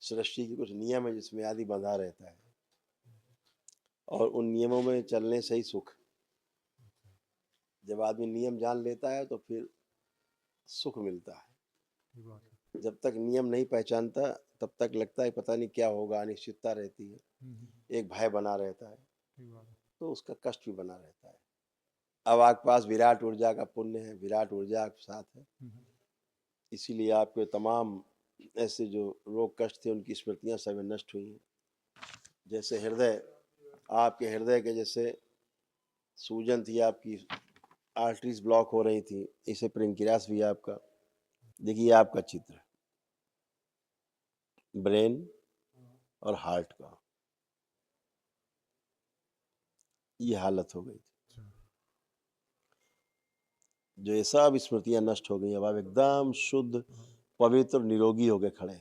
सृष्टि के कुछ नियम है जिसमें आदि बंधा रहता है, और उन नियमों में चलने से ही सुख। जब आदमी नियम जान लेता है तो फिर सुख मिलता है। जब तक नियम नहीं पहचानता तब तक लगता है पता नहीं क्या होगा, अनिश्चितता रहती है, एक भय बना रहता है, तो उसका कष्ट भी बना रहता है। अब आपके पास विराट ऊर्जा का पुण्य है, विराट ऊर्जा आपके साथ है, इसीलिए आपके तमाम ऐसे जो रोग कष्ट थे उनकी स्मृतियां सभी नष्ट हुई हैं। जैसे हृदय, आपके हृदय के जैसे सूजन थी, आपकी आर्टरीज ब्लॉक हो रही थी, इसे प्रिंकिरास भी आपका, देखिए आपका चित्र ब्रेन और हार्ट का ये हालत हो गई थी। जो ये सब स्मृतियां नष्ट हो गई, अब आप एकदम शुद्ध पवित्र निरोगी होके खड़े।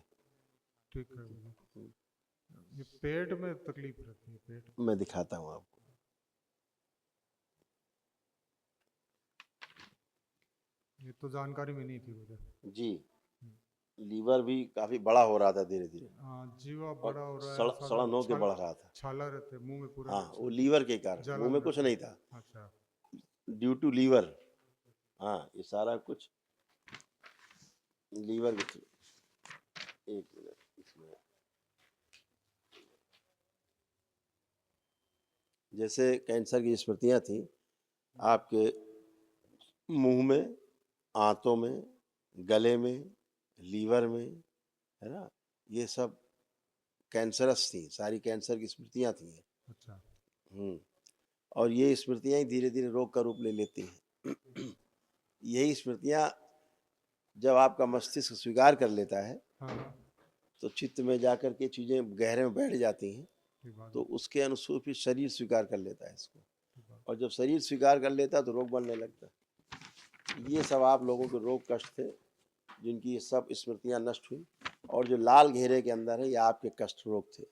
ठीक है। ये पेट में तकलीफ रहती है, पेट मैं दिखाता हूँ आपको। ये तो जानकारी में नहीं थी मुझे जी, लीवर भी काफी बड़ा हो रहा था धीरे धीरे। हाँ, जीवा बड़ा हो रहा है, सड़न होके बढ़ रहा था। छाला रहते मुंह में पूरा। हाँ, वो लीवर के कारण, मुंह में कुछ नहीं था। अच्छा, ड्यू टू लीवर। हाँ, ये सारा कुछ लीवर के। एक मिनट, इसमें जैसे कैंसर की स्मृतियां थी आपके मुंह में, आंतों में, गले में, लीवर में, है ना, ये सब कैंसरस थी, सारी कैंसर की स्मृतियां थी। अच्छा। और ये स्मृतियां ही धीरे धीरे रोग का रूप ले लेती हैं। यही स्मृतियां जब आपका मस्तिष्क स्वीकार कर लेता है, तो चित्त में जाकर के चीजें गहरे में बैठ जाती हैं, तो उसके अनुसार फिर शरीर स्वीकार कर लेता है इसको, और जब शरीर स्वीकार कर लेता है तो रोग बनने लगता है। ये सब आप लोगों के रोग कष्ट थे जिनकी ये सब स्मृतियां नष्ट हुई, और जो लाल घेरे के अंदर है ये आपके कष्ट रोग थे,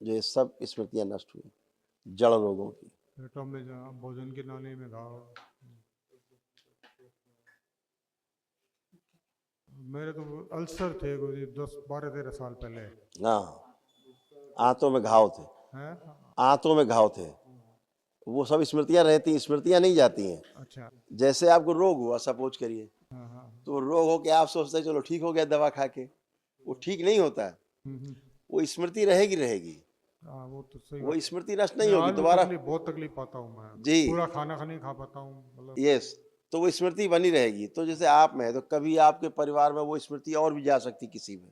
जो ये सब स्मृतियां नष्ट हुई, जड़ रोगों की। पेटों में भोजन की नाली में घाव, मेरे तो अल्सर थे 10-12-13 साल पहले। हाँ, आंतों में घाव थे, आंतों में घाव थे, वो सब स्मृतियां रहती, स्मृतियां नहीं जाती हैं। अच्छा। जैसे आपको रोग हुआ सपोज करिए, तो रोग हो के आप सोचते हैं चलो ठीक हो गया दवा खा के, वो ठीक नहीं होता है, वो स्मृति रहेगी रहेगी। वो तो सही, वो स्मृति नष्ट नहीं होगी दोबारा। बहुत तकलीफ पाता हूँ मैं जी, पूरा खाना नहीं खा पाता हूँ, मतलब। यस, तो वो स्मृति बनी रहेगी। तो जैसे आप में तो कभी आपके परिवार में वो स्मृति और भी जा सकती किसी में,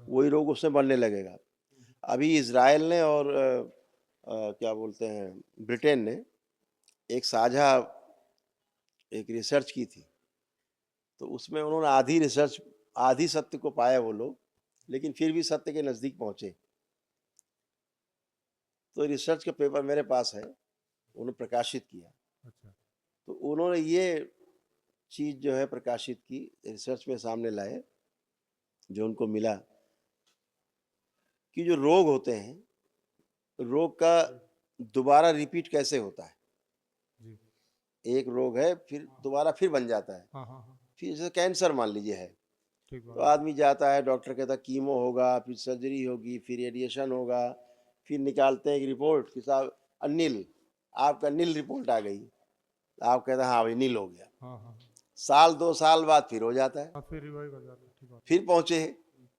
वही रोग उसमें बनने लगेगा। अभी इजराइल ने और क्या बोलते हैं ब्रिटेन ने एक साझा एक रिसर्च की थी, तो उसमें उन्होंने आधी रिसर्च, आधी सत्य को पाया वो लोग, लेकिन फिर भी सत्य के नजदीक पहुंचे। तो रिसर्च का पेपर मेरे पास है, उन्होंने प्रकाशित किया। अच्छा। तो उन्होंने ये चीज जो है प्रकाशित की, रिसर्च में सामने लाए, जो उनको मिला कि जो रोग होते हैं, रोग का दोबारा रिपीट कैसे होता है। एक रोग है फिर दोबारा फिर बन जाता है। फिर जैसे कैंसर मान लीजिए है, तो आदमी जाता है, डॉक्टर कहता है कीमो होगा, फिर सर्जरी होगी, फिर रेडिएशन होगा, फिर निकालते हैं एक रिपोर्ट कि साहब अनिल, आपका नील रिपोर्ट आ गई, आप कहते हैं हाँ भाई नील हो गया। साल 2 साल बाद फिर हो जाता है, फिर रिवाइव हो जाता है। फिर पहुंचे हैं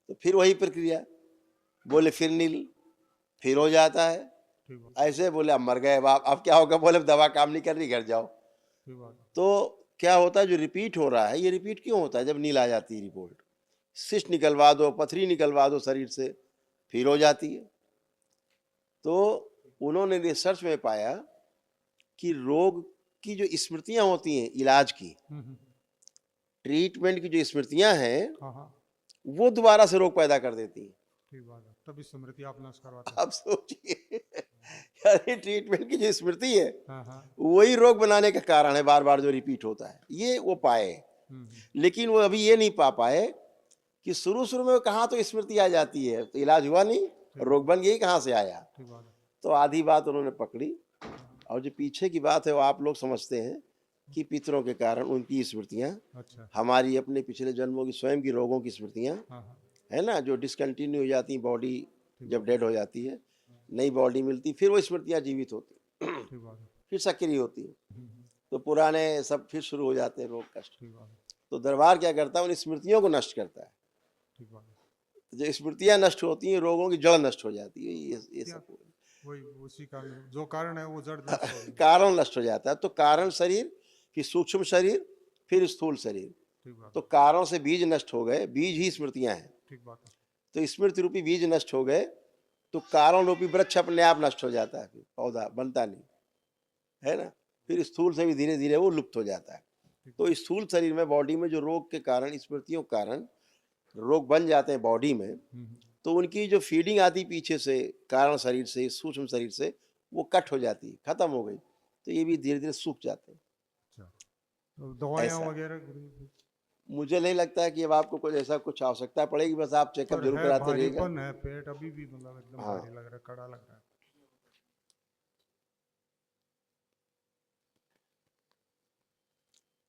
तो फिर वही प्रक्रिया, बोले फिर नील, फिर हो जाता है। ऐसे बोले अब मर गए, अब क्या होगा, बोले दवा काम नहीं कर रही, घर जाओ। तो क्या होता है, जो रिपीट हो रहा है ये रिपीट क्यों होता है, जब नील आ जाती है रिपोर्ट, सिस्ट निकलवा दो, पथरी निकलवा दो शरीर से, फिर हो जाती है। तो उन्होंने रिसर्च में पाया कि रोग की जो स्मृतियां होती हैं, इलाज की, ट्रीटमेंट की जो स्मृतियां हैं, वो दोबारा से रोग पैदा कर देती हैं। तभी स्मृति आप नष्ट करवाते हैं। आप सोचिए, यानी ट्रीटमेंट की जो स्मृति है वही रोग बनाने का कारण है, बार बार जो रिपीट होता है, ये वो पाए। लेकिन वो अभी ये नहीं पा पाए कि शुरू शुरू में कहाँ तो स्मृति आ जाती है, तो इलाज हुआ नहीं, रोग बन गई, कहाँ से आया। तो आधी बात उन्होंने पकड़ी, और जो पीछे की बात है वो आप लोग समझते हैं कि पितरों के कारण उनकी स्मृतियां, हमारी अपने पिछले जन्मों की स्वयं की रोगों की स्मृतियां है ना, जो डिसकंटिन्यू हो जाती है बॉडी, जब डेड हो जाती है नई बॉडी मिलती, फिर वो स्मृतियाँ जीवित होती, ठीक बात है। फिर सक्रिय होती है, हम्म, तो पुराने सब फिर शुरू हो जाते हैं रोग कष्ट। ठीक बात है। तो दरबार क्या करता है, उन स्मृतियों को नष्ट करता है। ठीक बात है। जो स्मृतियाँ नष्ट होती हैं, रोगों की जड़ नष्ट हो जाती है, ये क्या सब वही उसी का जो कारण है वो जड़ नष्ट हो रही है। कारण नष्ट हो जाता है। तो कारण शरीर, फिर सूक्ष्म शरीर, फिर स्थूल शरीर। ठीक बात तो है। कारण से बीज नष्ट हो गए, बीज ही स्मृतियां हैं। ठीक बात है। तो स्मृति रूपी बीज नष्ट हो गए, तो कारण रूपी वृक्ष अपने आप नष्ट हो जाता है, फिर पौधा बनता नहीं, है ना। फिर स्थूल से भी धीरे धीरे वो लुप्त हो जाता है। ठीक तो स्थूल शरीर में, बॉडी में जो रोग के कारण, स्मृतियों के कारण रोग बन जाते हैं बॉडी में, तो उनकी जो फीडिंग आती पीछे से, कारण शरीर से, सूक्ष्म शरीर से, वो कट हो जाती है, खत्म हो गई, तो ये भी धीरे धीरे सूख जाते हैं। अच्छा, तो दवाइयाँ ऐसा वगैरह मुझे नहीं लगता है कि अब आपको कुछ ऐसा कुछ आवश्यकता पड़ेगी, बस आप चेकअप पर जरूर है, कराते रहिएगा। भारीपन है, पेट अभी भी मतलब एकदम हाँ, भारी लग रहा है, कड़ा लग रहा है।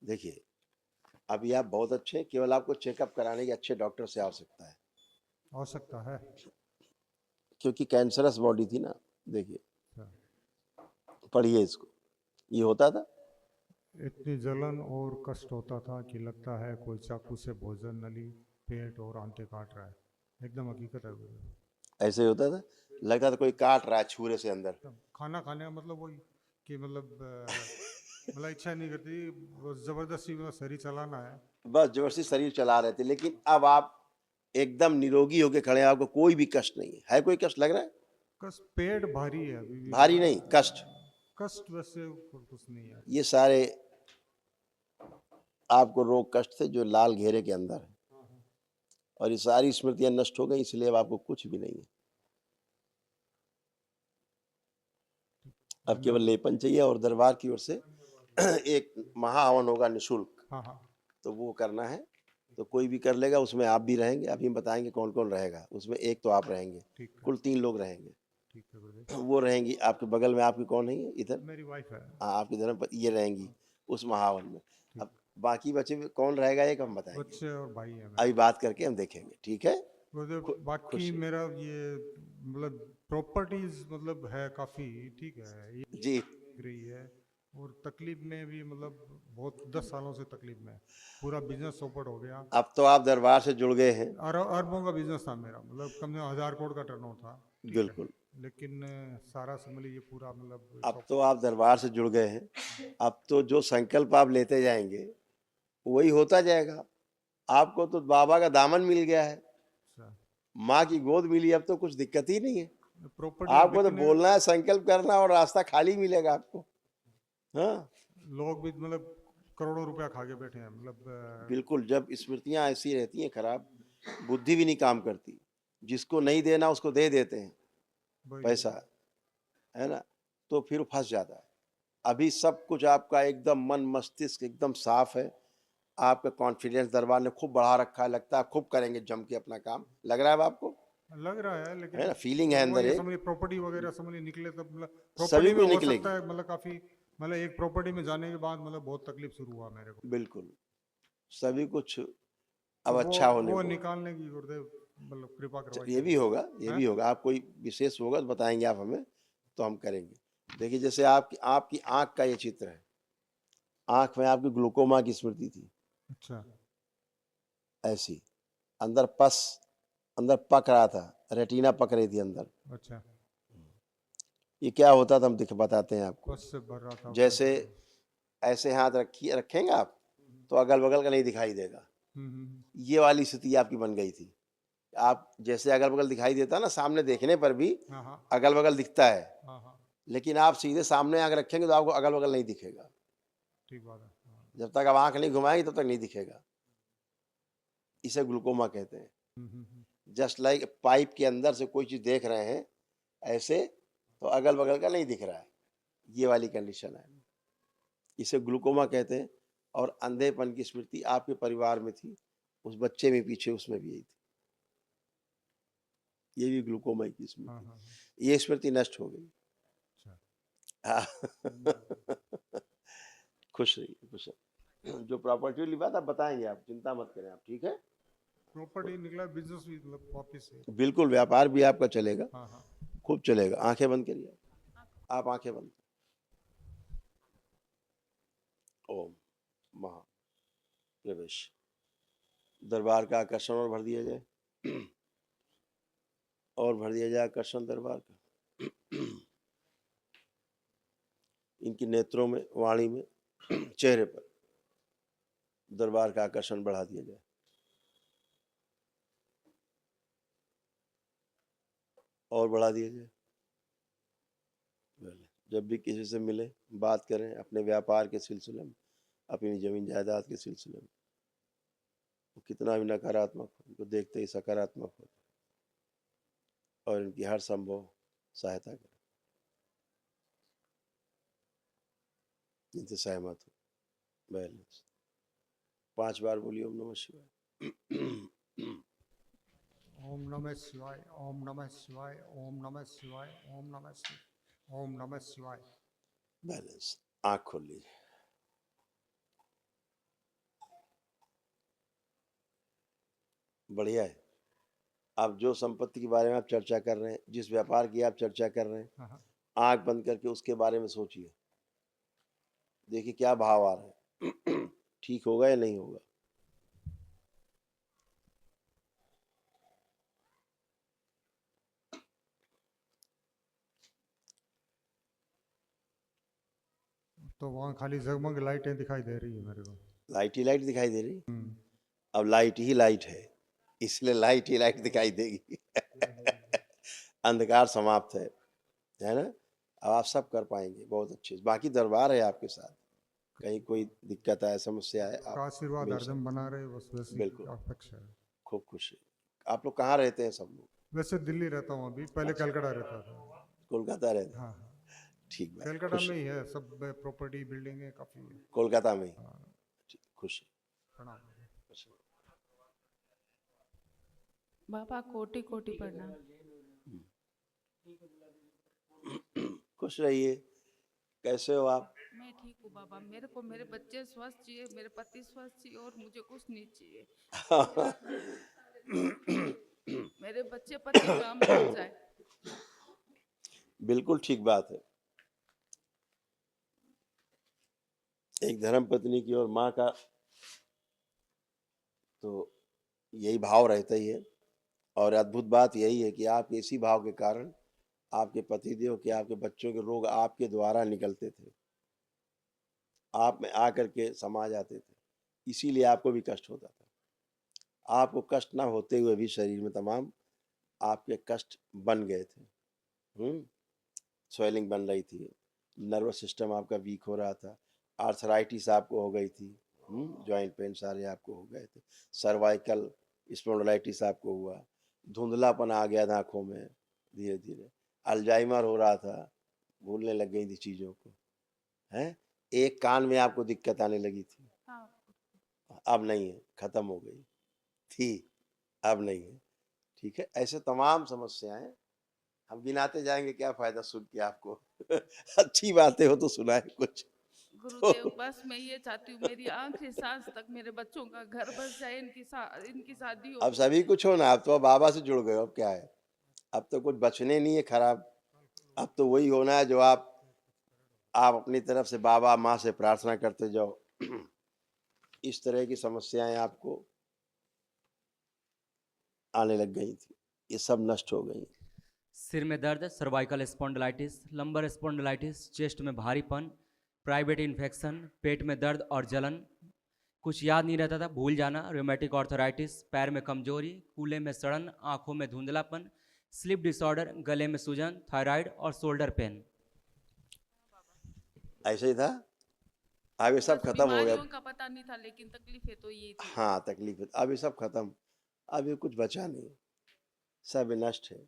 देखिए अभी आप बहुत अच्छे हैं, केवल आपको चेकअप कराने की अच्छे डॉक्टर से आवश्यकता है, आवश्यकता है। क्योंकि कैंसरस बॉडी थी ना। देखिए अच्छा, पढ़िए इसको, ये होता था। इतनी जलन और कष्ट होता था कि लगता है कोई चाकू से भोजन नली, पेट और आंतें काट रहा है। एकदम हकीकत है वो। ऐसे ही होता था, लगता था कोई काट रहा है छुरे से अंदर। तब खाना खाने का मतलब वही कि मतलब इच्छा नहीं करती, बस जबरदस्ती मतलब शरीर चलाना है। बस जबरदस्ती शरीर चला रहे थे, लेकिन अब आप एकदम निरोगी होके खड़े हैं, आपको कोई भी कष्ट नहीं है। है कोई कष्ट लग रहा है? कष्ट, पेट भारी है अभी भी भारी नहीं, मतलब। कष्ट। कष्ट वैसे कुछ नहीं है। ये सारे आपको रोग कष्ट थे जो लाल घेरे के अंदर है, हाँ, हाँ। और ये सारी स्मृतियां नष्ट हो गई, इसलिए अब आपको कुछ भी नहीं है। अब केवल लेपन चाहिए, और दरबार की ओर से एक महाहवन होगा निःशुल्क, हाँ, हाँ। तो वो करना है, तो कोई भी कर लेगा। उसमें आप भी रहेंगे, अभी हम बताएंगे कौन कौन रहेगा उसमें। एक तो आप रहेंगे, ठीक है। कुल 3 लोग रहेंगे। ठीक है गुरुदेव। वो रहेंगी आपके बगल में, आपकी कौन है इधर? मेरी वाइफ है। हाँ, आपकी धर्मपत्नी ये रहेंगी उस महावन में। ठीक। अब बाकी बचे कौन रहेगा, एक हम बताएंगे, बच्चे और भाई है अभी मेरे। बात करके हम देखेंगे, ठीक है। गुरुदेव बाकी खुश रहिए। मेरा ये मतलब प्रॉपर्टीज मतलब है काफ़ी, ठीक है, ये जी, दिख रही है। और तकलीफ में भी मतलब बहुत 10 सालों से तकलीफ में है। पूरा बिजनेस चौपट हो गया। अब तो आप दरबार से जुड़ गए हैं। अरबों का बिजनेस था मेरा, मतलब कम से कम 1000 करोड़ का टर्नओवर था, ठीक है। बिल्कुल। लेकिन सारा समझ लीजिए पूरा मतलब अब तो आप दरबार से जुड़ गए हैं, अब तो जो संकल्प आप लेते जाएंगे वही होता जाएगा। आपको तो बाबा का दामन मिल गया है, अच्छा, माँ की गोद मिली, अब तो कुछ दिक्कत ही नहीं है। प्रॉपर्टी आपको तो बिकने, बोलना है, संकल्प करना, और रास्ता खाली मिलेगा आपको। हाँ, लोग भी मतलब करोड़ों रुपया खा के बैठे हैं मतलब बिल्कुल। जब स्मृतियां ऐसी रहती हैं खराब, बुद्धि भी नहीं काम करती, जिसको नहीं देना उसको दे देते हैं वही। पैसा, है ना, तो फिर फंस जाता है। अभी सब कुछ आपका एकदम मन मस्तिष्क एकदम साफ है, आपका कॉन्फिडेंस दरबार ने खूब बढ़ा रखा है, लगता है खूब करेंगे जम के अपना काम, लग रहा है अब आपको? लग रहा है, है लेकिन ना, फीलिंग है वो अंदर ये एक। समझिए प्रॉपर्टी वगैरह समझ लीजिए निकले तब मतलब सभी प्रॉपर्टी में कुछ हो निकलेगी, सकता है मतलब काफ़ी, मतलब एक प्रॉपर्टी में जाने के बाद मतलब बहुत तकलीफ शुरू हुआ मेरे को। बिल्कुल। सभी कुछ तो अब अच्छा होने वो को। निकालने की गुरुदेव मतलब कृपा ये करवाइए। भी होगा, ये हैं? भी होगा। आप कोई विशेष होगा तो बताएंगे आप हमें, तो हम करेंगे। देखिए जैसे आपकी आपकी आंख का ये चित्र है, आंख में आपकी ग्लूकोमा की स्मृति थी, अच्छा। ऐसी अंदर पस, अंदर पक रहा था, रेटिना पक रही थी अंदर। अच्छा, ये क्या होता था, हम दिख बताते हैं आपको। बस से भर रहा था जैसे कैंसर में। ऐसे हाथ रखिए, रखेंगे आप, तो अगल बगल का नहीं दिखाई देगा। हम्म। ये वाली स्थिति आपकी बन गई थी। आप जैसे अगल बगल दिखाई देता ना, सामने देखने पर भी हाँ, हाँ। अगल बगल दिखता है, हाँ, हाँ। लेकिन आप सीधे सामने आंख रखेंगे तो आपको अगल बगल नहीं दिखेगा। ठीक बात है। हाँ। जब तक आप आंख नहीं घुमाएंगे तब तक नहीं दिखेगा। इसे ग्लूकोमा कहते हैं। जस्ट लाइक पाइप के अंदर से कोई चीज देख रहे हैं ऐसे, तो अगल बगल का नहीं दिख रहा है, ये वाली कंडीशन है, इसे ग्लूकोमा कहते हैं। और अंधेपन की स्मृति आपके परिवार में थी, उस बच्चे में पीछे उसमें भी यही थी, ये भी ग्लूकोमा की हाँ, स्मृति। हाँ, हाँ। ये स्मृति नष्ट हो गई। अच्छा। हाँ। खुश रहिए, खुश रहिए। जो प्रॉपर्टी वाली बात आप बताएंगे, आप चिंता मत करें आप, ठीक है। प्रॉपर्टी निकला, बिजनेस भी मतलब वापिस है। बिल्कुल, व्यापार भी आपका चलेगा, हाँ हाँ। खूब चलेगा। आंखें बंद करिए, आप आंखें बंद। ओम महा प्रवेश। दरबार का आकर्षण और भर दिया जाए, और भर दिया जाए आकर्षण दरबार का। इनकी नेत्रों में, वाणी में, चेहरे पर दरबार का आकर्षण बढ़ा दिया जाए। और बढ़ा दिया जाए। जब भी किसी से मिले, बात करें अपने व्यापार के सिलसिले में, अपनी जमीन जायदाद के सिलसिले में, वो कितना भी नकारात्मक हो, उनको देखते ही सकारात्मक हो और इनकी हर संभव सहायता करें, इनसे सहमत हो। बैलेंस 5 बार बोलिए ओम नमः शिवाय। ओम नमः शिवाय, ओम नमः शिवाय, ओम नमः शिवाय, ओम नमः शिवाय, ओम नमः शिवाय। बैलेंस। आँख खोल लीजिए। बढ़िया है। आप जो संपत्ति के बारे में आप चर्चा कर रहे हैं, जिस व्यापार की आप चर्चा कर रहे हैं, हाँ हाँ। आंख बंद करके उसके बारे में सोचिए, देखिए क्या भाव आ रहे हैं। ठीक होगा या नहीं होगा। तो वहाँ खाली जगमग लाइटें दिखाई दे रही है मेरे को। लाइट ही लाइट दिखाई दे रही। अब लाइट ही लाइट है, इसलिए लाइट ही लाइट दिखाई देगी। अंधकार समाप्त है ना। अब आप सब कर पाएंगे बहुत अच्छे। बाकी दरबार है आपके साथ, कहीं कोई दिक्कत आए, समस्या आए, आप आशीर्वाद मिल हरदम बना रहे, बस वैसी बिल्कुल। अपेक्षा है। खूब खुशी। आप लोग कहाँ रहते हैं सब लोग। वैसे दिल्ली रहता हूँ अभी, पहले कलकत्ता रहता था। कोलकाता रहते हैं। हाँ हाँ। ठीक बात। कलकत्ता में खुशी। ही है सब, प्रॉपर्टी बिल्डिंग है काफी है। कोलकाता में ही। हाँ। ठीक, खुशी। प्रणाम। बाबा कोटि कोटि प्रणाम। खुश रहिए। कैसे हो आप। मैं ठीक हूँ बाबा, मेरे को मेरे बच्चे स्वस्थ चाहिए, मेरे पति स्वस्थ चाहिए, और मुझे कुछ नहीं चाहिए। मेरे बच्चे पति काम लग जाए। बिल्कुल ठीक बात है। एक धर्म पत्नी की और माँ का तो यही भाव रहता ही है। और अद्भुत बात यही है कि आप इसी भाव के कारण आपके पतिदेव के, आपके बच्चों के रोग आपके द्वारा निकलते थे, आप में आकर के समा जाते थे, इसीलिए आपको भी कष्ट होता था। आपको कष्ट ना होते हुए भी शरीर में तमाम आपके कष्ट बन गए थे। स्वेलिंग बन रही थी, नर्वस सिस्टम आपका वीक हो रहा था, आर्थराइटिस आपको हो गई थी, जॉइंट पेन सारे आपको हो गए थे, सर्वाइकल स्पॉन्डिलाइटिस आपको हुआ, धुंधलापन आ गया था आँखों में, धीरे धीरे अल्जाइमर हो रहा था, भूलने लग गई थी चीज़ों को, हैं। एक कान में आपको दिक्कत आने लगी थी, अब नहीं है, खत्म हो गई थी, अब नहीं है। ठीक है, ऐसे तमाम समस्याएं हम गिनाते जाएंगे, क्या फायदा सुन के आपको। अच्छी बातें हो तो सुनाए कुछ। गुरुदेव बस मैं ये चाहती हूँ, मेरी आखिरी सांस तक मेरे बच्चों का घर बस जाए, इनकी शादी हो। अब सभी कुछ हो ना, अब तो बाबा से जुड़ गए, अब क्या है, अब तो कुछ बचने नहीं है खराब। अब तो वही होना है जो आप अपनी तरफ से बाबा माँ से प्रार्थना करते जाओ। इस तरह की समस्याएं आपको आने लग गई थी, ये सब नष्ट हो गई। सिर में दर्द, cervical spondylitis, lumbar spondylitis, chest में भारीपन, प्राइवेट इन्फेक्शन, पेट में दर्द और जलन, कुछ याद नहीं रहता था, भूल जाना, रोमेटिक आर्थराइटिस, पैर में कमजोरी, कूल्हे में सड़न, आंखों में धुंधलापन, स्लीप डिसऑर्डर, गले में सूजन, थायराइड और शोल्डर पेन। ऐसे ही था। अब ये सब खत्म हो गया। बीमारियों का पता नहीं था, लेकिन तकलीफें तो ये थी। हाँ तकलीफ है, अब ये सब खत्म, अब ये कुछ बचा नहीं, सब नष्ट है।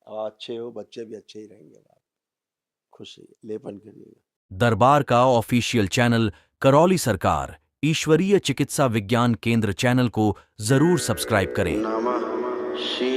और अच्छे हो, बच्चे भी अच्छे ही रहेंगे। आप खुश रहिए, लेपन करिएगा। दरबार का ऑफिशियल चैनल करौली सरकार ईश्वरीय चिकित्सा विज्ञान केंद्र चैनल को जरूर सब्सक्राइब करें। नमः शिवाय।